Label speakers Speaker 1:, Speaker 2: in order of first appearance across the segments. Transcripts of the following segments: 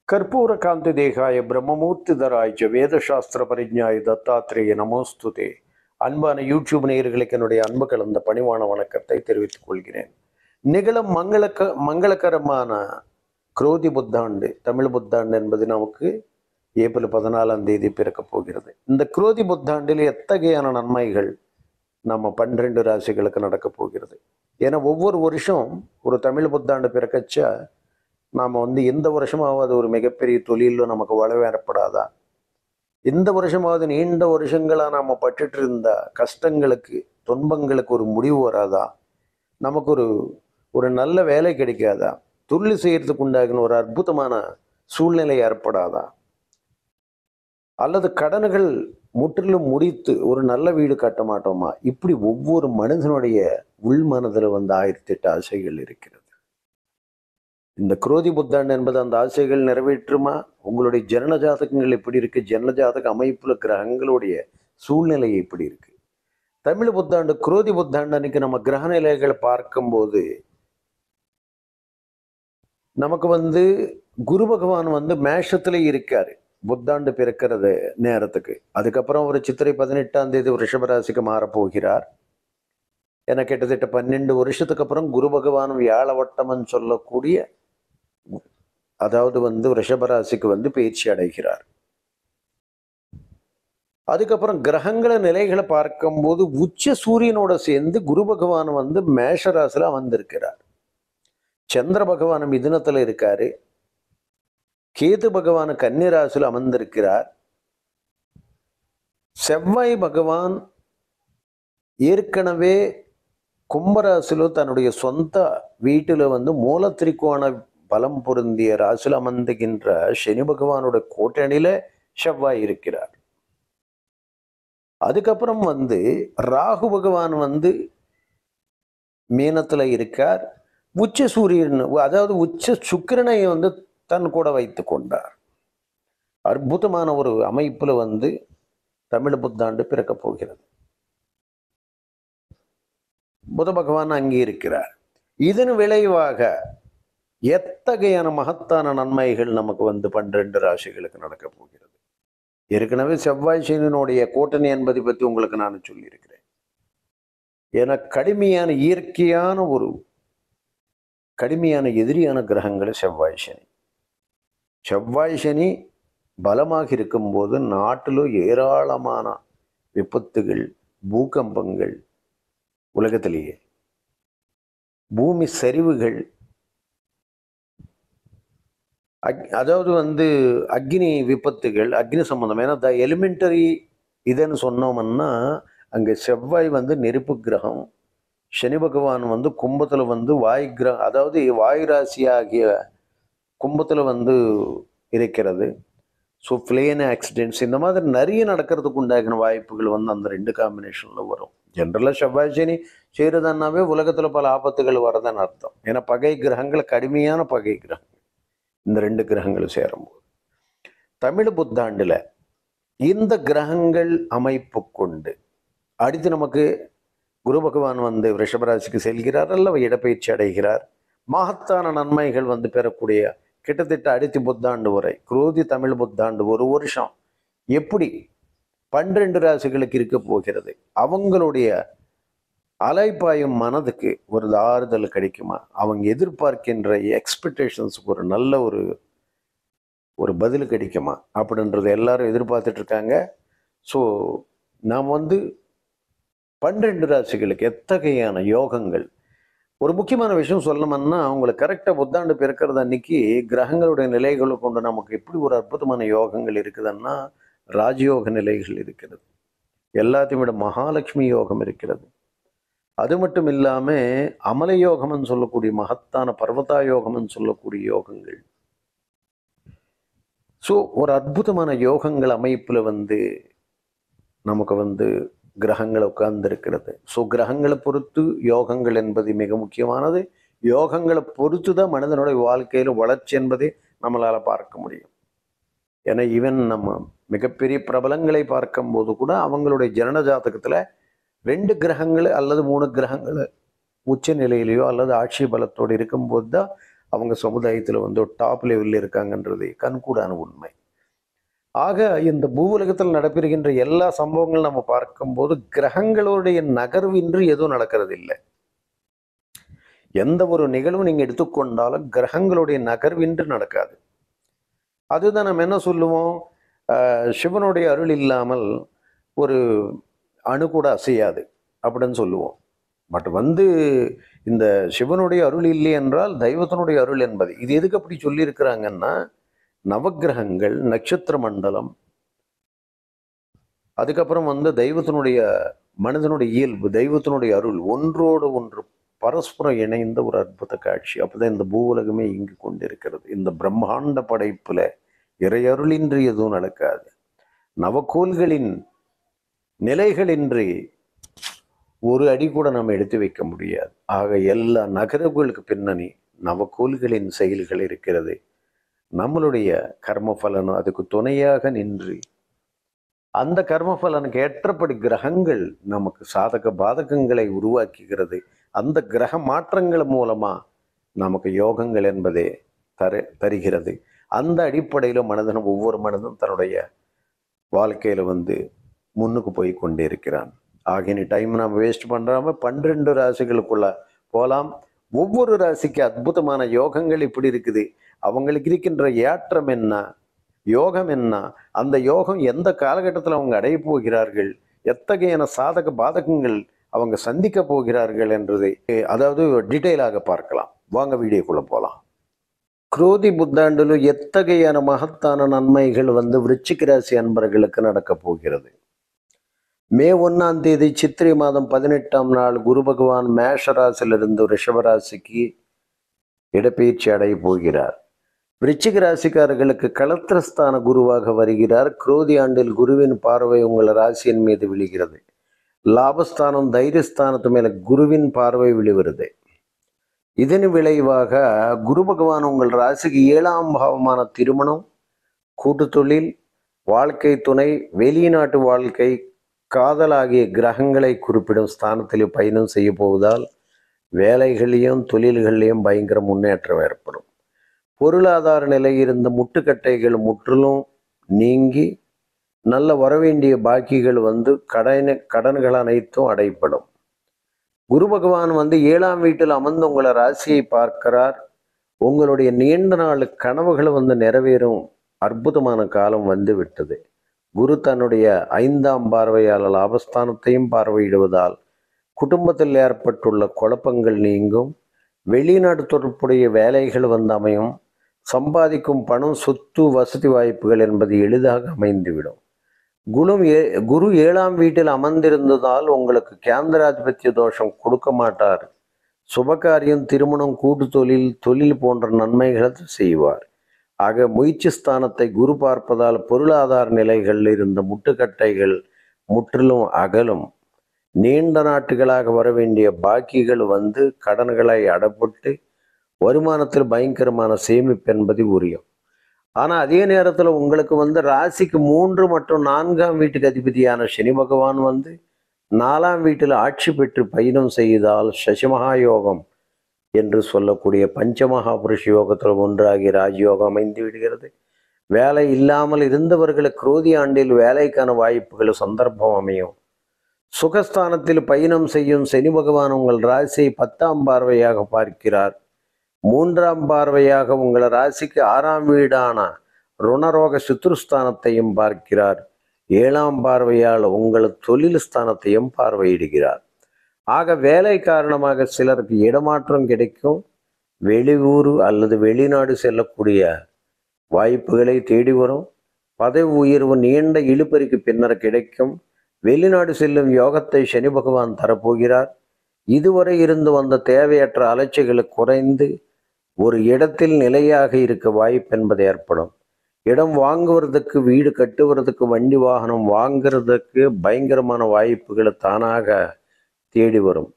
Speaker 1: कर्पूर कांति देहाय ब्रह्ममूर्तिधराय च வேதசாஸ்திர பரிஜ்ஞாய தத்தாத்ரேய நமோஸ்துதே. அன்பான யூடியூப் நேயர்களுக்கு என்னுடைய அன்பு கலந்த பணிவான வணக்கத்தை தெரிவித்துக் கொள்கிறேன். நிகழும் மங்களகரமான குரோதி புத்தாண்டு, தமிழ் புத்தாண்டு என்பது நமக்கு ஏப்ரல் 14 பிறக்கப் போகிறது. இந்த குரோதி புத்தாண்டில் எத்தகையான நன்மைகள் நம்ம 12 ராசிகளுக்கு நடக்கப் போகிறது? ஏன்னா ஒவ்வொரு வருஷம் ஒரு தமிழ் புத்தாண்டு பிறக்கச்சா நாம் எந்த வருஷமாவது ஒரு மிகப்பெரிய தொழிலில் நமக்கு வரவேறப்படாதா? இந்த வருஷமாவது நீண்ட வருஷங்களாக நாம் பட்டுட்டு இருந்த கஷ்டங்களுக்கு, துன்பங்களுக்கு ஒரு முடிவு வராதா? நமக்கு ஒரு நல்ல வேலை கிடைக்காதா? தொழில் செய்யறதுக்கு உண்டாகின ஒரு அற்புதமான சூழ்நிலை ஏற்படாதா? அல்லது கடன்கள் முற்றிலும் முடித்து ஒரு நல்ல வீடு கட்ட மாட்டோமா? இப்படி ஒவ்வொரு மனிதனுடைய உள் மனதில் 1008 ஆசைகள் இருக்கிறது. இந்த குரோதி புத்தாண்டு என்பது அந்த ஆசைகள் நிறைவேற்றுமா? உங்களுடைய ஜனன ஜாதகங்கள் எப்படி இருக்கு? ஜனன ஜாதக அமைப்புல கிரகங்களுடைய சூழ்நிலை எப்படி இருக்கு? தமிழ் புத்தாண்டு குரோதி புத்தாண்டு அன்னைக்கு நம்ம கிரக நிலைகளை பார்க்கும்போது நமக்கு குரு பகவான் மேஷத்துல இருக்காரு புத்தாண்டு பிறக்கிறது நேரத்துக்கு. அதுக்கப்புறம் ஒரு சித்திரை 18 ரிஷபராசிக்கு மாறப்போகிறார். ஏன்னா கிட்டத்தட்ட 12 வருஷத்துக்கு அப்புறம் குரு பகவான் வியாழவட்டம்னு சொல்லக்கூடிய, அதாவது ரிஷபராசிக்கு பயிற்சி அடைகிறார். அதுக்கப்புறம் கிரகங்களை நிலைகளை பார்க்கும்போது உச்ச சூரியனோட சேர்ந்து குரு பகவான் மேஷராசில வந்திருக்கிறார். சந்திர பகவான் மிதுனத்துல இருக்காரு. கேது பகவான் கன்னிராசில அமர்ந்திருக்கிறார். செவ்வாய் பகவான் ஏற்கனவே கும்பராசில தன்னுடைய சொந்த வீட்டில் மூல திரிகோண பலம் பொருந்திய ராசியில் அமர்ந்துகின்ற சனி பகவானோட கூட்டணியில செவ்வாய் இருக்கிறார். அதுக்கப்புறம் ராகு பகவான் மீனத்துல இருக்கார். உச்ச சூரியன், அதாவது உச்ச சுக்கிரனை தன் கூட வைத்து கொண்டார். அற்புதமான ஒரு அமைப்புல தமிழ் புத்தாண்டு பிறக்க போகிறது. புத பகவான் அங்கே இருக்கிறார். இதன் விளைவாக எத்தகையான மகத்தான நன்மைகள் நமக்கு 12 ராசிகளுக்கு நடக்க போகிறது? ஏற்கனவே செவ்வாய் சனியினுடைய கூட்டணி என்பதை பற்றி உங்களுக்கு நான் சொல்லியிருக்கிறேன். ஏன்னா கடுமையான இயற்கையான கடுமையான எதிரியான கிரகங்கள் செவ்வாய் சனி. செவ்வாய் சனி பலமாக இருக்கும்போது நாட்டில் ஏராளமான விபத்துகள், பூகம்பங்கள், உலகத்திலேயே பூமி சரிவுகள், அதாவது அக்னி விபத்துகள், அக்னி சம்பந்தம். ஏன்னா த எலிமெண்டரி இதுன்னு சொன்னோம்னா அங்கே செவ்வாய் நெருப்பு கிரகம், சனி பகவான் கும்பத்தில் வாயு கிரகம், அதாவது வாயு ராசி ஆகிய கும்பத்தில் இருக்கிறது. ஸோ பிளேன் ஆக்சிடென்ட்ஸ் இந்த மாதிரி நிறைய நடக்கிறதுக்கு உண்டாகின வாய்ப்புகள் அந்த 2 காம்பினேஷனில் வரும். ஜென்ரலாக செவ்வாய் சனி செய்கிறதுனாவே உலகத்தில் பல ஆபத்துகள் வரதான்னு அர்த்தம். ஏன்னா பகை கிரகங்கள், கடுமையான பகை கிரகங்கள் இந்த 2 கிரகங்களும் சேரும்போது தமிழ் புத்தாண்டுல இந்த கிரகங்கள் அமைப்பு கொண்டு அடுத்து நமக்கு குரு பகவான் ரிஷபராசிக்கு செல்கிறார் அல்லவா, இடப்பெயர்ச்சி அடைகிறார். மகத்தான நன்மைகள் பெறக்கூடிய கிட்டத்தட்ட அடுத்த புத்தாண்டு வரை குரோதி தமிழ் புத்தாண்டு ஒரு வருஷம் எப்படி 12 ராசிகளுக்கு இருக்க போகிறது? அவங்களுடைய அலைப்பாயும் மனதுக்கு ஒரு ஆறுதல் கிடைக்குமா? அவங்க எதிர்பார்க்கின்ற எக்ஸ்பெக்டேஷன்ஸுக்கு ஒரு நல்ல ஒரு பதில் கிடைக்குமா அப்படின்றத எல்லாரும் எதிர்பார்த்துட்டு இருக்காங்க. ஸோ நாம் 12 ராசிகளுக்கு எத்தகையான யோகங்கள், ஒரு முக்கியமான விஷயம் சொல்லணும்னா அவங்களுக்கு கரெக்டாக புத்தாண்டு பிறக்கிறது அன்னைக்கு கிரகங்களுடைய நிலைகளை கொண்டு நமக்கு எப்படி ஒரு அற்புதமான யோகங்கள் இருக்குதுன்னா ராஜயோக நிலைகள் இருக்கிறது. எல்லாத்தையும் விட மகாலட்சுமி யோகம் இருக்கிறது. அது மட்டும் இல்லாமல் அமல யோகம்னு சொல்லக்கூடிய மகத்தான பர்வதா யோகம்னு சொல்லக்கூடிய யோகங்கள். ஸோ ஒரு அற்புதமான யோகங்கள் அமைப்பில் நமக்கு கிரகங்களை உட்கார்ந்து இருக்கிறது. ஸோ கிரகங்களை பொறுத்து யோகங்கள் என்பது மிக முக்கியமானது. யோகங்களை பொறுத்து தான் மனிதனுடைய வாழ்க்கையில் வளர்ச்சி என்பதை நம்மளால் பார்க்க முடியும். ஏன்னா ஈவன் நம்ம மிகப்பெரிய பிரபலங்களை பார்க்கும்போது கூட அவங்களுடைய ஜனன ஜாதகத்தில் 2 கிரகங்கள் அல்லது 3 கிரகங்கள் உச்ச நிலையிலையோ அல்லது ஆட்சி பலத்தோடு இருக்கும்போது தான் அவங்க சமுதாயத்தில் வந்து ஒரு டாப் லெவலில் இருக்காங்கன்றது கண்கூடான உண்மை. ஆக இந்த பூவுலகத்தில் நடைபெறுகின்ற எல்லா சம்பவங்களும் நம்ம பார்க்கும்போது கிரகங்களுடைய நகர்வின்றி எதுவும் நடக்கிறது இல்லை. எந்த ஒரு நிகழ்வும் நீங்க எடுத்துக்கொண்டாலும் கிரகங்களுடைய நகர்வின்றி நடக்காது. அதுதான் நம்ம என்ன சொல்லுவோம், சிவனுடைய அருள் இல்லாமல் ஒரு அணு கூட அசையாது அப்படின்னு சொல்லுவோம். பட் வந்து இந்த சிவனுடைய அருள் இல்லை என்றால் தெய்வத்தினுடைய அருள் என்பது இது எதுக்கு அப்படி சொல்லி இருக்கிறாங்கன்னா, நவக்கிரகங்கள், நட்சத்திர மண்டலம், அதுக்கப்புறம் வந்து தெய்வத்தினுடைய மனிதனுடைய இயல்பு, தெய்வத்தினுடைய அருள் ஒன்றோடு ஒன்று பரஸ்பரம் இணைந்த ஒரு அற்புத காட்சி. அப்பதான் இந்த பூவுலகமே இங்கு கொண்டிருக்கிறது. இந்த பிரம்மாண்ட படைப்புல இறையருளின்றி எதுவும் நடக்காது. நவக்கோள்களின் நிலைகளின்றி ஒரு அடி கூட நம்ம எடுத்து வைக்க முடியாது. ஆக எல்லா நகரங்களுக்கு பின்னணி நவக்கோள்களின் செயல்கள் இருக்கிறது. நம்மளுடைய கர்மபலனும் அதுக்கு துணையாக நின்று அந்த கர்மபலனுக்கு ஏற்றபடி கிரகங்கள் நமக்கு சாதக பாதகங்களை உருவாக்குகிறது. அந்த கிரக மாற்றங்கள் மூலமா நமக்கு யோகங்கள் என்பதே தருகிறது. அந்த அடிப்படையில் ஒவ்வொரு மனிதனும் தன்னுடைய வாழ்க்கையில வந்து முன்னுக்கு போய் கொண்டே இருக்கிறான். ஆகிய டைம் நம்ம வேஸ்ட் பண்றாம 12 ராசிகளுக்குள்ள போலாம். ஒவ்வொரு ராசிக்கு அற்புதமான யோகங்கள் இப்படி இருக்குது. அவங்களுக்கு இருக்கின்ற ஏற்றம் என்ன, யோகம் என்ன, அந்த யோகம் எந்த காலகட்டத்தில் அவங்க அடைய போகிறார்கள், எத்தகையான சாதக பாதகங்கள் அவங்க சந்திக்க போகிறார்கள் என்றதை அதாவது டீட்டெயிலாக பார்க்கலாம். வாங்க வீடியோக்குள்ள போகலாம். குரோதி புத்தாண்டில் எத்தகையான மகத்தான நன்மைகள் வந்து விருச்சிக ராசி அன்பர்களுக்கு நடக்க போகிறது. மே 1ஆம் தேதி சித்திரை மாதம் 18ஆம் நாள் குரு பகவான் மேஷ ராசியிலிருந்து ரிஷபராசிக்கு இடப்பெயர்ச்சி அடைய போகிறார். விருச்சிக ராசிக்காரர்களுக்கு களத்திரஸ்தான குருவாக வருகிறார். குரோதி ஆண்டில் குருவின் பார்வை உங்கள் ராசியின் மீது விழுகிறது. லாபஸ்தானம், தைரியஸ்தானத்து மேல குருவின் பார்வை விழுகிறது. இதன் விளைவாக குரு பகவான் உங்கள் ராசிக்கு 7ஆம் பாவமான திருமணம், கூட்டு தொழில், வாழ்க்கை துணை, வெளிநாட்டு வாழ்க்கை, காதல் ஆகிய கிரகங்களை குறிப்பிடும் ஸ்தானத்தில் பயணம் செய்ய போவதால் வேலைகளையும் தொழில்களையும் பயங்கர முன்னேற்றம் ஏற்படும். பொருளாதார நிலை இருந்த முட்டுக்கட்டைகள் முற்றிலும் நீங்கி நல்ல வரவேண்டிய பாக்கிகள் வந்து கடன்கள் அனைத்தும் அடைப்படும். குரு பகவான் வந்து 7ஆம் வீட்டில் அமர்ந்து உங்களை ராசியை பார்க்கிறார். உங்களுடைய நீண்ட நாள் கனவுகள் வந்து நிறைவேறும் அற்புதமான காலம் வந்து விட்டது. குரு தன்னுடைய 5ஆம் பார்வையால் லாபஸ்தானத்தையும் பார்வையிடுவதால் குடும்பத்தில் ஏற்பட்டுள்ள குழப்பங்கள் நீங்கும். வெளிநாடு தொடர்புடைய வேலைகள் வந்து அமையும். சம்பாதிக்கும் பணம், சொத்து, வசதி வாய்ப்புகள் என்பது எளிதாக அமைந்துவிடும். குரு 7ஆம் வீட்டில் அமர்ந்திருந்ததால் உங்களுக்கு கேந்திராதிபத்திய தோஷம் கொடுக்க மாட்டார். சுபகாரியம், திருமணம், கூட்டு தொழில் போன்ற நன்மைகளை செய்வார். ஆக முயற்சி ஸ்தானத்தை குரு பார்ப்பதால் பொருளாதார நிலைகளில் இருந்த முட்டுக்கட்டைகள் முற்றிலும் அகலும். நீண்ட நாட்டுகளாக வர வேண்டிய பாக்கிகள் வந்து கடன்களை அடப்பட்டு வருமானத்தில் பயங்கரமான சேமிப்பு என்பது உரியும். ஆனால் அதே நேரத்தில் உங்களுக்கு வந்து ராசிக்கு 3 மற்றும் 4ஆம் வீட்டுக்கு அதிபதியான சனி பகவான் வந்து 4ஆம் வீட்டில் ஆட்சி பெற்று பயணம் செய்தால் சசிமகா யோகம் என்று சொல்லக்கூடிய பஞ்சமகா புருஷ யோகத்தில் ஒன்றாகி ராஜயோகம் அமைந்து விடுகிறது. வேலை இல்லாமல் இருந்தவர்களுக்கு குரோதி ஆண்டில் வேலைக்கான வாய்ப்புகள் சந்தர்ப்பம் அமையும். சுகஸ்தானத்தில் பயணம் செய்யும் சனி பகவான் உங்கள் ராசியை 10ஆம் பார்வையாக பார்க்கிறார். 3ஆம் பார்வையாக உங்கள் ராசிக்கு 6ஆம் வீடான ருணரோக சுத்ருஸ்தானத்தையும் பார்க்கிறார். 7ஆம் பார்வையால் உங்கள் தொழில் ஸ்தானத்தையும் பார்வையிடுகிறார். ஆக வேலை காரணமாக சிலருக்கு இடமாற்றம் கிடைக்கும். வெளியூர் அல்லது வெளிநாடு செல்லக்கூடிய வாய்ப்புகளை தேடி வரும். பதவி உயர்வு நீண்ட இழுபறிக்கு பின்னர் கிடைக்கும். வெளிநாடு செல்லும் யோகத்தை சனி பகவான் தரப்போகிறார். இதுவரை இருந்து வந்த தேவையற்ற அலைச்சல்கள் குறைந்து ஒரு இடத்தில் நிலையாக இருக்க வாய்ப்பு என்பது ஏற்படும். இடம் வாங்குவதற்கு, வீடு கட்டுவதற்கு, வண்டி வாகனம் வாங்குறதுக்கு பயங்கரமான வாய்ப்புகள் தானாக தேடி வரும்.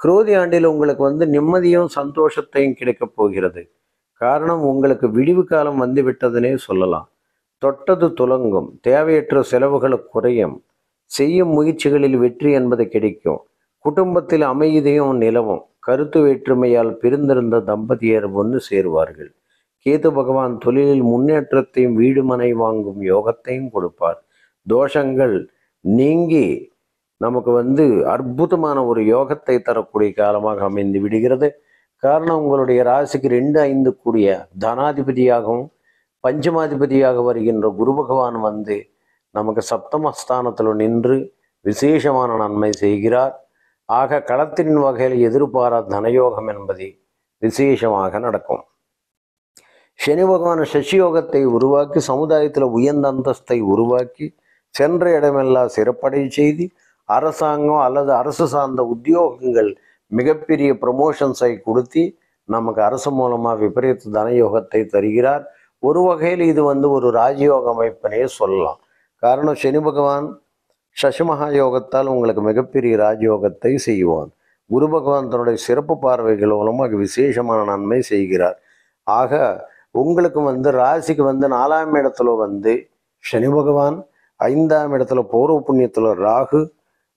Speaker 1: குரோதி ஆண்டில் உங்களுக்கு வந்து நிம்மதியும் சந்தோஷத்தையும் கிடைக்கப் போகிறது. காரணம், உங்களுக்கு விடிவு காலம் வந்து விட்டதுனே சொல்லலாம். தொட்டது துலங்கும். தேவையற்ற செலவுகள் குறையும். செய்யும் முயற்சிகளில் வெற்றி என்பது கிடைக்கும். குடும்பத்தில் அமைதியும் நிலவும். கருத்து வேற்றுமையால் பிரிந்திருந்த தம்பதியர் ஒன்று சேருவார்கள். கேது பகவான் தொழிலில் முன்னேற்றத்தையும் வீடு மனை வாங்கும் யோகத்தையும் கொடுப்பார். தோஷங்கள் நீங்கி நமக்கு அற்புதமான ஒரு யோகத்தை தரக்கூடிய காலமாக அமைந்து விடுகிறது. காரணம், உங்களுடைய ராசிக்கு 2, 5 கூடிய தனாதிபதியாகவும் பஞ்சமாதிபதியாக வருகின்ற குரு பகவான் நமக்கு சப்தமஸ்தானத்தில் நின்று விசேஷமான நன்மை செய்கிறார். ஆக களத்தின் வகையில் எதிர்பாராத தனயோகம் என்பது விசேஷமாக நடக்கும். சனி பகவான் சசியோகத்தை உருவாக்கி சமுதாயத்தில் உயர்ந்த அந்தஸ்தை உருவாக்கி சென்ற இடமெல்லாம் சிறப்படை செய்து அரசாங்கம் அல்லது அரசு சார்ந்த உத்தியோகங்கள் மிகப்பெரிய ப்ரமோஷன்ஸை கொடுத்து நமக்கு அரசு மூலமாக விபரீத தனயோகத்தை தருகிறார். ஒரு வகையில் இது ஒரு ராஜயோக அமைப்பினே சொல்லலாம். காரணம், சனி பகவான் சசிமகா யோகத்தால் உங்களுக்கு மிகப்பெரிய ராஜயோகத்தை செய்வான். குரு பகவான் தன்னுடைய சிறப்பு பார்வைகள் மூலமாக விசேஷமான நன்மை செய்கிறார். ஆக உங்களுக்கு ராசிக்கு 4ஆம் இடத்துல சனி பகவான், 5ஆம் இடத்துல பூர்வ புண்ணியத்தில் ராகு,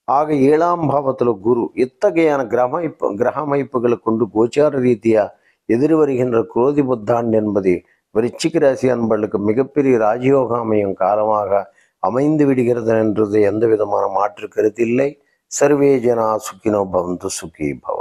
Speaker 1: ஆக 7ஆம் பாவத்தில் குரு, இத்தகையான கிரக அமைப்புகளை கொண்டு கோச்சார ரீதியாக எதிர் வருகின்ற குரோதி புத்தாண்டு என்பது விருச்சிக ராசி அன்பர்களுக்கு மிகப்பெரிய ராஜயோக அமையும் காலமாக அமைந்து விடுகிறது என்றது எந்த விதமான மாற்று கருத்தில்லை. சர்வே ஜனா சுகினோ பவந்து சுகி பவ.